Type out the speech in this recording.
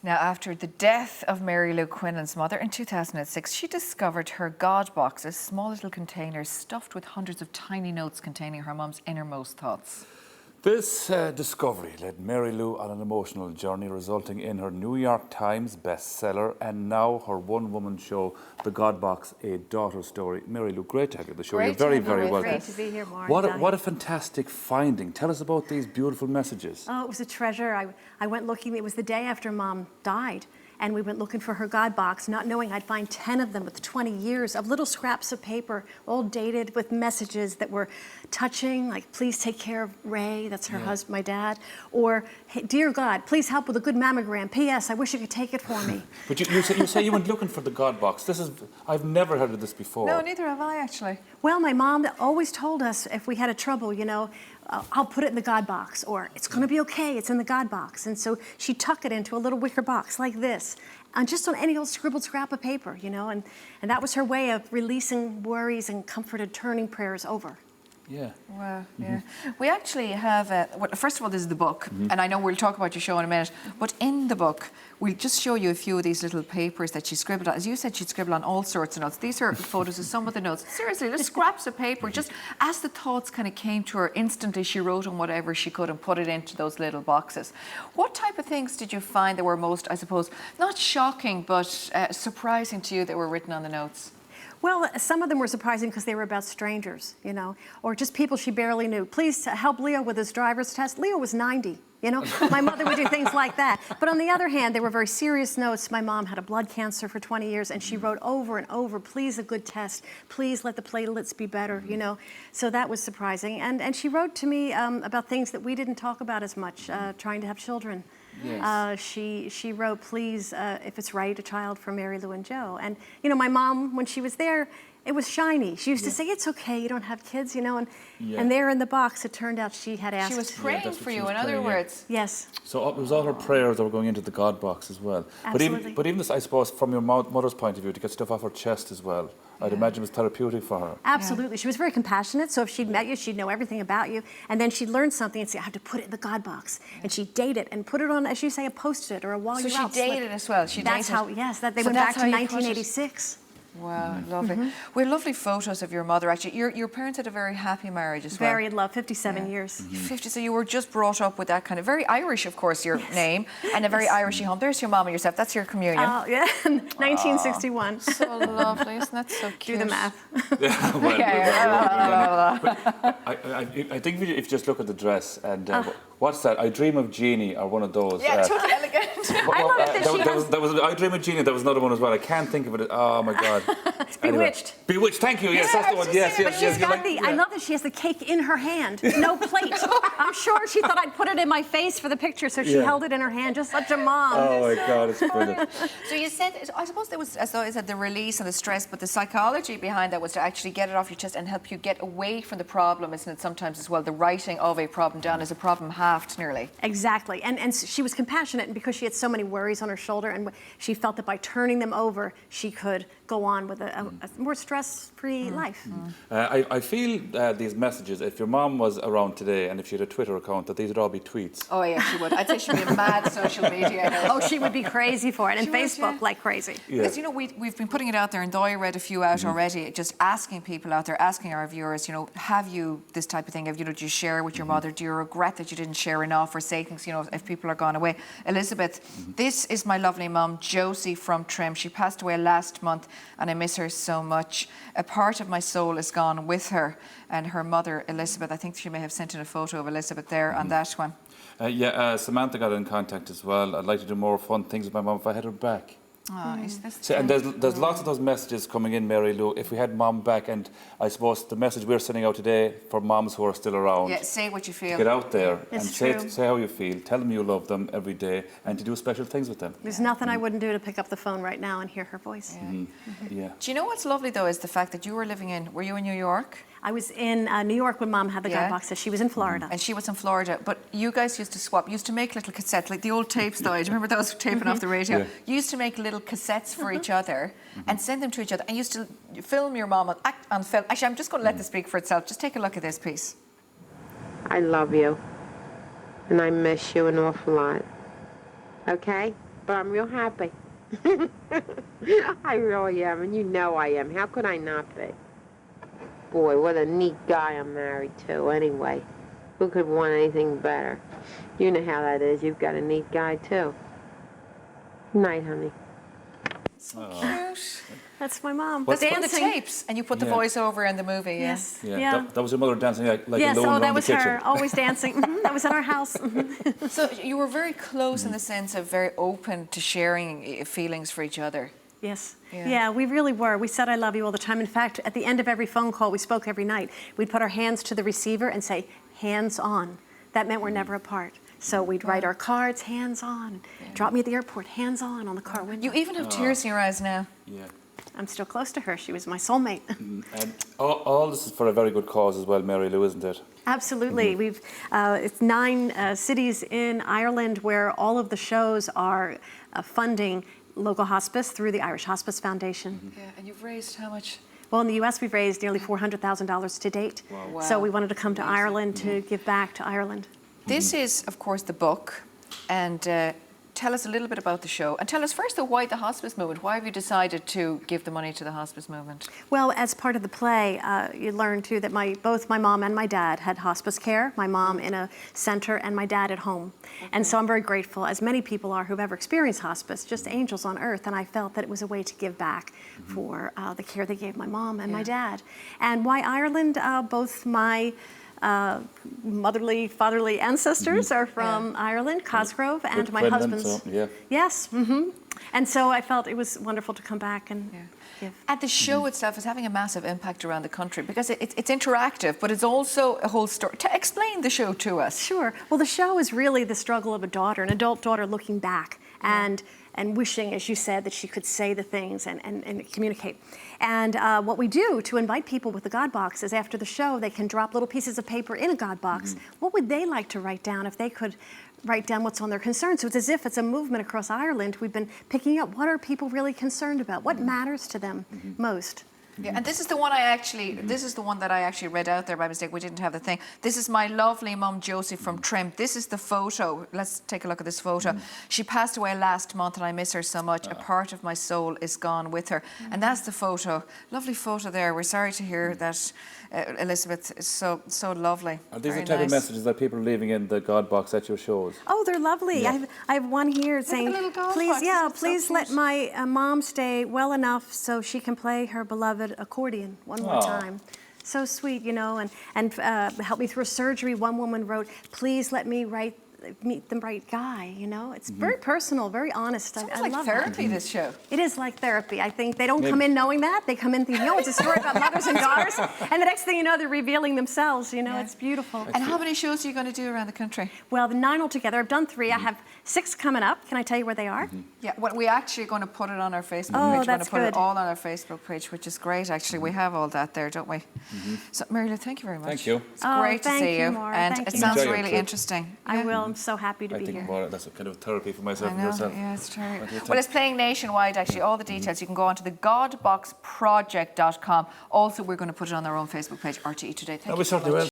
Now, after the death of Mary Lou Quinlan's mother in 2006, she discovered her God boxes, small little containers stuffed with hundreds of tiny notes containing her mum's innermost thoughts. This discovery led Mary Lou on an emotional journey, resulting in her New York Times bestseller and now her one-woman show, The God Box, A Daughter's Story. Mary Lou, great to have you on the show. You're very, very welcome. Great to be here, Maureen. What a fantastic finding. Tell us about these beautiful messages. Oh, it was a treasure. I went looking. It was the day after Mom died. And we went looking for her God box, not knowing I'd find 10 of them with 20 years of little scraps of paper, all dated with messages that were touching, like, please take care of Ray, that's her husband, my dad, or, hey, dear God, please help with a good mammogram. P.S. I wish you could take it for me. But you say you went looking for the God box. I've never heard of this before. No, neither have I, actually. Well, my mom always told us if we had a trouble, you know, I'll put it in the God box, or it's going to be okay, it's in the God box. And so she'd tuck it into a little wicker box like this, and just on any old scribbled scrap of paper, you know, and that was her way of releasing worries and comforted, turning prayers over. Yeah. Wow, yeah. We actually have, well, first of all, this is the book, and I know we'll talk about your show in a minute, but in the book, we'll just show you a few of these little papers that she scribbled on. As you said, she'd scribble on all sorts of notes. These are photos of some of the notes. Seriously, just scraps of paper. Just as the thoughts kind of came to her, instantly she wrote on whatever she could and put it into those little boxes. What type of things did you find that were most, I suppose, not shocking, but surprising to you that were written on the notes? Well, some of them were surprising because they were about strangers, you know, or just people she barely knew. Please help Leo with his driver's test. Leo was 90, you know. My mother would do things like that. But on the other hand, they were very serious notes. My mom had a blood cancer for 20 years, and she wrote over and over, please, a good test. Please let the platelets be better, you know. So that was surprising. And she wrote to me about things that we didn't talk about as much, trying to have children. Yes. She wrote, please, if it's right, a child for Mary Lou and Joe. And, you know, my mom, when she was there, it was shiny. She used to say, it's okay, you don't have kids, you know. And there in the box, it turned out she had asked. She was praying for you, in other words. Yes. So it was all her prayers that were going into the God box as well. Absolutely. But even this, I suppose, from your mother's point of view, to get stuff off her chest as well, I'd imagine it was therapeutic for her. Absolutely. She was very compassionate, so if she'd met you, she'd know everything about you, and then she'd learn something and say, I have to put it in the God box. And she'd date it and put it on, as you say, a Post-it or a wall. So she dated as well. That's how, yes, they went back to 1986. Wow, lovely. We have lovely photos of your mother, actually. Your parents had a very happy marriage as well. Very in love, 57 years. 50, so you were just brought up with that kind of very Irish, of course, your name, and a very Irishy home. There's your mom and yourself. That's your communion. Oh, yeah, 1961. So lovely, isn't that so cute? Do the math. I think if you just look at the dress and what's that? I Dream of Jeannie, or one of those. Yeah, totally elegant. I love that there was I Dream of Jeannie. There was another one as well. I can't think of it. Oh my God. Bewitched. Anyway. Bewitched. Thank you. Yes, that's the one. Yes. I love that she has the cake in her hand, no plate. I'm sure she thought I'd put it in my face for the picture, so she held it in her hand, just such a mom. Oh my God, it's brilliant. So you said, I suppose there was, as though you said, the release and the stress, but the psychology behind that was to actually get it off your chest and help you get away from the problem, isn't it? Sometimes as well, the writing of a problem down is a problem halved nearly. Exactly, and she was compassionate, and because she had so many worries on her shoulder, and she felt that by turning them over, she could go on with a more stress-free life. I feel these messages, if your mom was around today and if she had a Twitter account, that these would all be tweets. Oh yeah, she would. I'd say she'd be a mad social media. Oh, she would be crazy for it, and Facebook like crazy. Because, you know, we've been putting it out there, and though I read a few out already, just asking people out there, asking our viewers, you know, have you this type of thing? Have you, do you share with your mother? Do you regret that you didn't share enough, or say things, you know, if people are gone away? Elizabeth, this is my lovely mum, Josie from Trim. She passed away last month, and I miss her so much. A part of my soul is gone with her. And her mother, Elizabeth, I think she may have sent in a photo of Elizabeth there on that one. Samantha got in contact as well. I'd like to do more fun things with my mum if I had her back. Oh, is this so, and there's lots of those messages coming in, Mary Lou. If we had mum back, and I suppose the message we're sending out today for mums who are still around. Yeah, say what you feel. Get out there and say how you feel. Tell them you love them every day, and to do special things with them. There's nothing I wouldn't do to pick up the phone right now and hear her voice. Yeah. Do you know what's lovely though is the fact that you were living in. Were you in New York? I was in New York when Mom had the God boxes. She was in Florida. And she was in Florida. But you guys used to swap. You used to make little cassettes, like the old tapes though. Do you remember those taping off the radio? Yeah. You used to make little cassettes for each other and send them to each other. And you used to film your mom on film. Actually, I'm just going to let this speak for itself. Just take a look at this piece. I love you. And I miss you an awful lot. Okay? but I'm real happy. I really am, and you know I am. How could I not be? Boy, what a neat guy I'm married to, anyway. Who could want anything better? You know how that is. You've got a neat guy, too. Night, honey. Cute. That's my mom. That's on the dancing. tapes, and you put the Yeah. voiceover in the movie. Yeah. Yes. Yeah. That was your mother dancing like Yes, alone oh, around that the was kitchen. her, always dancing. That was in our house. So you were very close in the sense of very open to sharing feelings for each other. Yes. Yeah. Yeah, we really were. We said I love you all the time. In fact, at the end of every phone call, we spoke every night. We'd put our hands to the receiver and say, hands on. That meant we're never apart. So we'd write our cards, hands on. Drop me at the airport, hands on the car window. You even have tears in your eyes now. Yeah. I'm still close to her. She was my soulmate. And all this is for a very good cause as well, Mary Lou, isn't it? Absolutely. We've it's 9 cities in Ireland where all of the shows are funding local hospice through the Irish Hospice Foundation. Yeah, and you've raised how much? Well, in the U.S., we've raised nearly $400,000 to date. Wow. So we wanted to come to Ireland to give back to Ireland. This is, of course, the book, and tell us a little bit about the show. And tell us first, though, why the hospice movement? Why have you decided to give the money to the hospice movement? Well, as part of the play, you learn too that both my mom and my dad had hospice care. My mom in a center and my dad at home. And so I'm very grateful, as many people are who've ever experienced hospice, just angels on earth. And I felt that it was a way to give back for the care they gave my mom and my dad. And why Ireland? Both my motherly, fatherly ancestors are from Ireland, Cosgrove, and With my Quinlan, husband's. so, yeah. Yes. And so I felt it was wonderful to come back and give. And the show itself is having a massive impact around the country because it's interactive, but it's also a whole story. Explain the show to us. Sure. Well, the show is really the struggle of a daughter, an adult daughter looking back and wishing, as you said, that she could say the things and communicate. And what we do to invite people with the God Box is after the show, they can drop little pieces of paper in a God Box. What would they like to write down if they could write down what's on their concerns? So it's as if it's a movement across Ireland. We've been picking up what are people really concerned about? What matters to them most? Yeah, and this is the one this is the one that I actually read out there by mistake. We didn't have the thing. This is my lovely mum, Josie from Trim. This is the photo. Let's take a look at this photo. She passed away last month and I miss her so much. A part of my soul is gone with her. And that's the photo. Lovely photo there. We're sorry to hear that Elizabeth is so lovely. Are these Very the type of nice. messages that people are leaving in the God Box at your shows? Oh, they're lovely. Yeah. I have one here saying, the little God please, box. yeah, It's so please let cute. my mom stay well enough so she can play her beloved accordion one more Aw. time. So sweet, you know, and help me through a surgery. One woman wrote, please let me meet the right guy, you know. It's very personal, very honest. It's I like love therapy, that. this show. It is like therapy. I think they don't come in knowing that. They come in thinking, it's a story about mothers and daughters. And the next thing you know, they're revealing themselves, you know. It's beautiful. And how many shows are you going to do around the country? Well, the 9 altogether. I've done 3. I have 6 coming up. Can I tell you where they are? Yeah, well, we actually are going to put it on our Facebook page. Oh, We're going that's to put it good. all on our Facebook page, which is great, actually. We have all that there, don't we? So, Mary Lou, thank you very much. Thank you. It's Oh, great to thank see you, you. Maura. And Thank it you. sounds Enjoy your really trip. interesting. I will. I'm so happy to I be think here. more that's a kind of therapy for myself I and know, yourself. yeah, it's true. you. Well, it's playing nationwide, actually. All the details, you can go onto the godboxproject.com. Also, we're going to put it on our own Facebook page, RTE Today. Thank No, you we so certainly much. will.